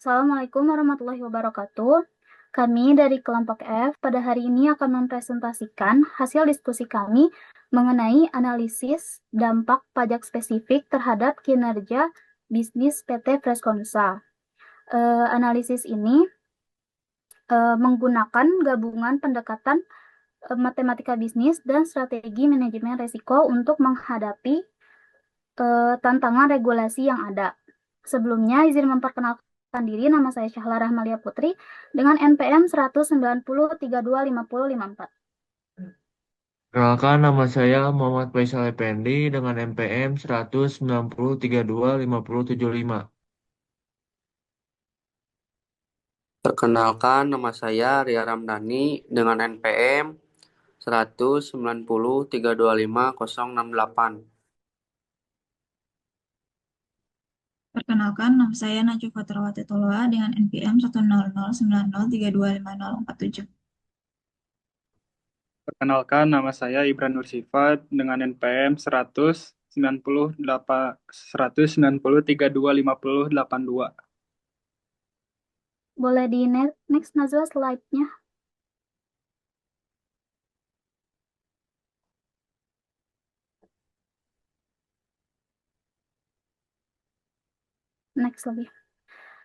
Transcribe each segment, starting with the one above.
Assalamualaikum warahmatullahi wabarakatuh. Kami dari kelompok F pada hari ini akan mempresentasikan hasil diskusi kami mengenai analisis dampak pajak spesifik terhadap kinerja bisnis PT Fresconusa. Analisis ini menggunakan gabungan pendekatan matematika bisnis dan strategi manajemen risiko untuk menghadapi tantangan regulasi yang ada. Sebelumnya, izin memperkenalkan diri, nama saya Syahla Rahmalia Putri dengan NPM 190325054. Perkenalkan, nama saya Muhammad Faisal Effendi dengan NPM 190325075. Perkenalkan, nama saya Ria Ramdhani dengan NPM 190325068. Perkenalkan, nama saya Najwa Fatrawati Toloa dengan NPM 10090325047. Perkenalkan, nama saya Ibran Nursifat dengan NPM 190325082. Boleh di next Nazwa slide-nya. Next lagi.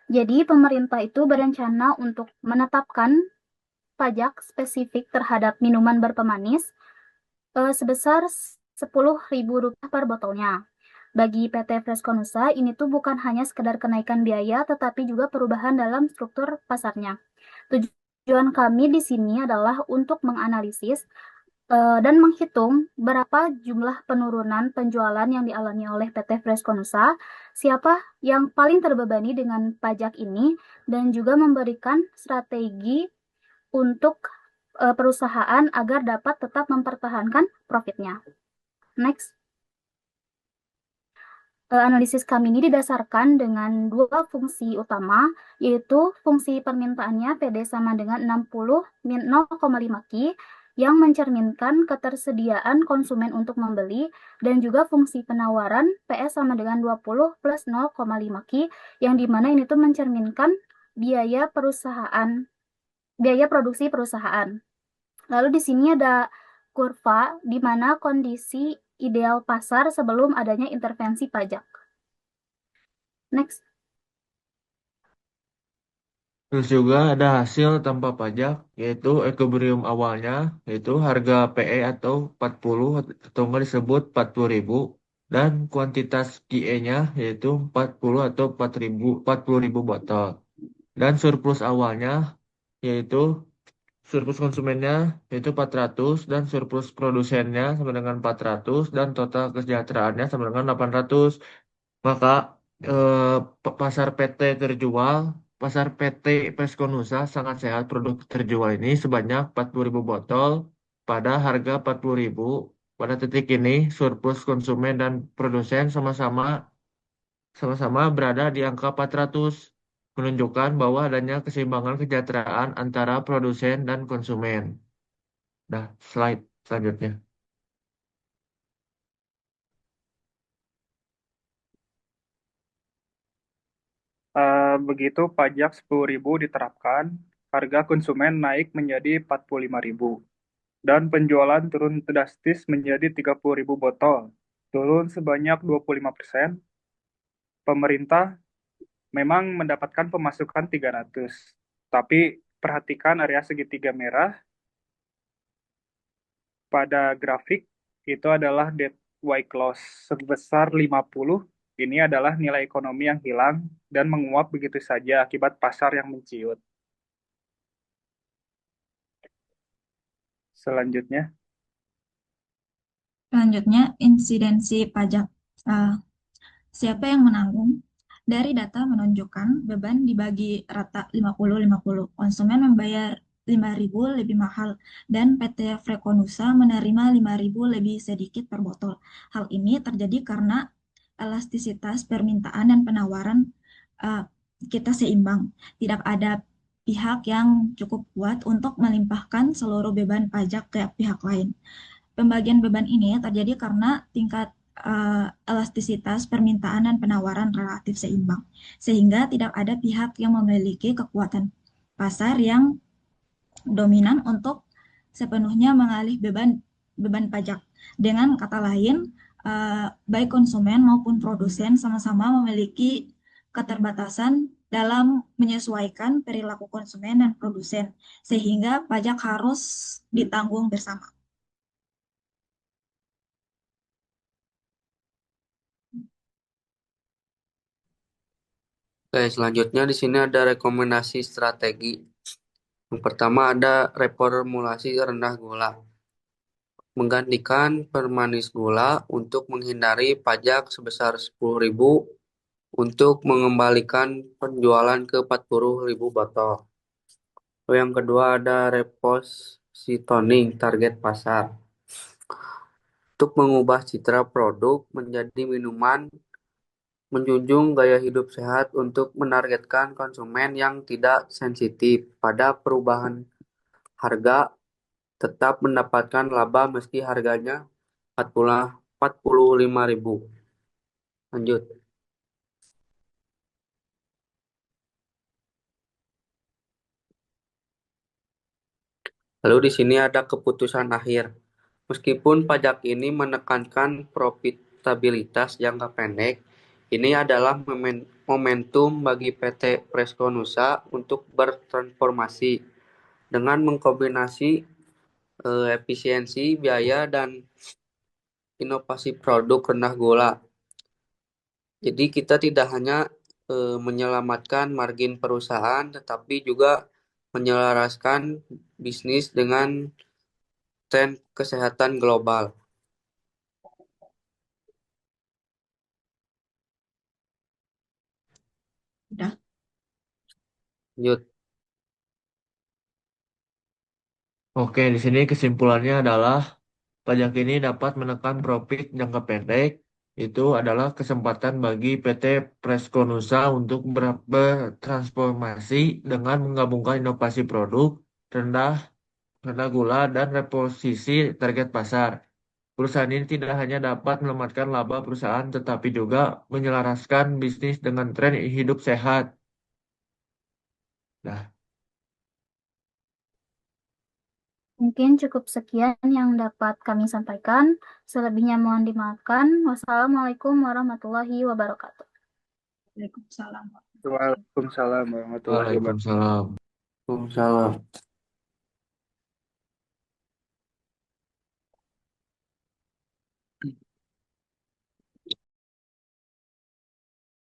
Jadi pemerintah itu berencana untuk menetapkan pajak spesifik terhadap minuman berpemanis sebesar Rp10.000 per botolnya. Bagi PT Fresconusa, ini tuh bukan hanya sekedar kenaikan biaya, tetapi juga perubahan dalam struktur pasarnya. Tujuan kami di sini adalah untuk menganalisis dan menghitung berapa jumlah penurunan penjualan yang dialami oleh PT Fresconusa, siapa yang paling terbebani dengan pajak ini, dan juga memberikan strategi untuk perusahaan agar dapat tetap mempertahankan profitnya. Next. Analisis kami ini didasarkan dengan dua fungsi utama, yaitu fungsi permintaannya PD sama dengan 60 min 0,5 Ki, yang mencerminkan ketersediaan konsumen untuk membeli, dan juga fungsi penawaran PS sama dengan 20 plus 0,5 Ki, yang dimana ini tuh mencerminkan biaya produksi perusahaan. Lalu di sini ada kurva di mana kondisi ideal pasar sebelum adanya intervensi pajak. Next. Terus juga ada hasil tanpa pajak, yaitu equilibrium awalnya, yaitu harga PE atau 40 atau nggak disebut 40.000, dan kuantitas QE-nya yaitu 40 atau 40.000 botol. Dan surplus awalnya yaitu surplus konsumennya yaitu 400 dan surplus produsennya sama dengan 400 dan total kesejahteraannya sama dengan 800. Maka pasar PT terjual, pasar PT Peskonusa sangat sehat, produk terjual ini sebanyak 40.000 botol pada harga 40.000. Pada titik ini surplus konsumen dan produsen sama-sama berada di angka 400, menunjukkan bahwa adanya keseimbangan kesejahteraan antara produsen dan konsumen. Nah, slide selanjutnya. Begitu pajak 10.000 diterapkan, harga konsumen naik menjadi 45.000 dan penjualan turun drastis menjadi 30.000 botol, turun sebanyak 25%. Pemerintah memang mendapatkan pemasukan 300, tapi perhatikan area segitiga merah pada grafik itu adalah dead white loss sebesar 50. Ini adalah nilai ekonomi yang hilang dan menguap begitu saja akibat pasar yang menciut. Selanjutnya, insidensi pajak. Siapa yang menanggung? Dari data menunjukkan beban dibagi rata 50-50. Konsumen membayar 5.000 lebih mahal dan PT Frekonusa menerima 5.000 lebih sedikit per botol. Hal ini terjadi karena elastisitas permintaan dan penawaran kita seimbang. Tidak ada pihak yang cukup kuat untuk melimpahkan seluruh beban pajak ke pihak lain. Pembagian beban ini terjadi karena tingkat elastisitas permintaan dan penawaran relatif seimbang, sehingga tidak ada pihak yang memiliki kekuatan pasar yang dominan untuk sepenuhnya mengalih beban pajak. Dengan kata lain, baik konsumen maupun produsen sama-sama memiliki keterbatasan dalam menyesuaikan perilaku konsumen dan produsen, sehingga pajak harus ditanggung bersama. Oke, selanjutnya di sini ada rekomendasi strategi. Yang pertama ada reformulasi rendah gula. Menggantikan permanis gula untuk menghindari pajak sebesar 10.000 untuk mengembalikan penjualan ke 40.000 botol. Lalu yang kedua ada repositioning target pasar. Untuk mengubah citra produk menjadi minuman menjunjung gaya hidup sehat untuk menargetkan konsumen yang tidak sensitif pada perubahan harga, tetap mendapatkan laba meski harganya 45.000. Lanjut. Lalu di sini ada keputusan akhir. Meskipun pajak ini menekankan profitabilitas jangka pendek, ini adalah momentum bagi PT Preskonusa untuk bertransformasi dengan mengkombinasi efisiensi biaya dan inovasi produk rendah gula. Jadi kita tidak hanya menyelamatkan margin perusahaan, tetapi juga menyelaraskan bisnis dengan tren kesehatan global. Udah. Lanjut. Oke, di sini kesimpulannya adalah pajak ini dapat menekan profit jangka pendek. Itu adalah kesempatan bagi PT Preskonusa untuk bertransformasi dengan menggabungkan inovasi produk rendah rendah gula dan reposisi target pasar. Perusahaan ini tidak hanya dapat menyelamatkan laba perusahaan, tetapi juga menyelaraskan bisnis dengan tren hidup sehat. Nah, Mungkin cukup sekian yang dapat kami sampaikan. Selebihnya mohon dimaafkan. Wassalamualaikum warahmatullahi wabarakatuh. Waalaikumsalam. Waalaikumsalam warahmatullahi wabarakatuh. Waalaikumsalam. Waalaikumsalam.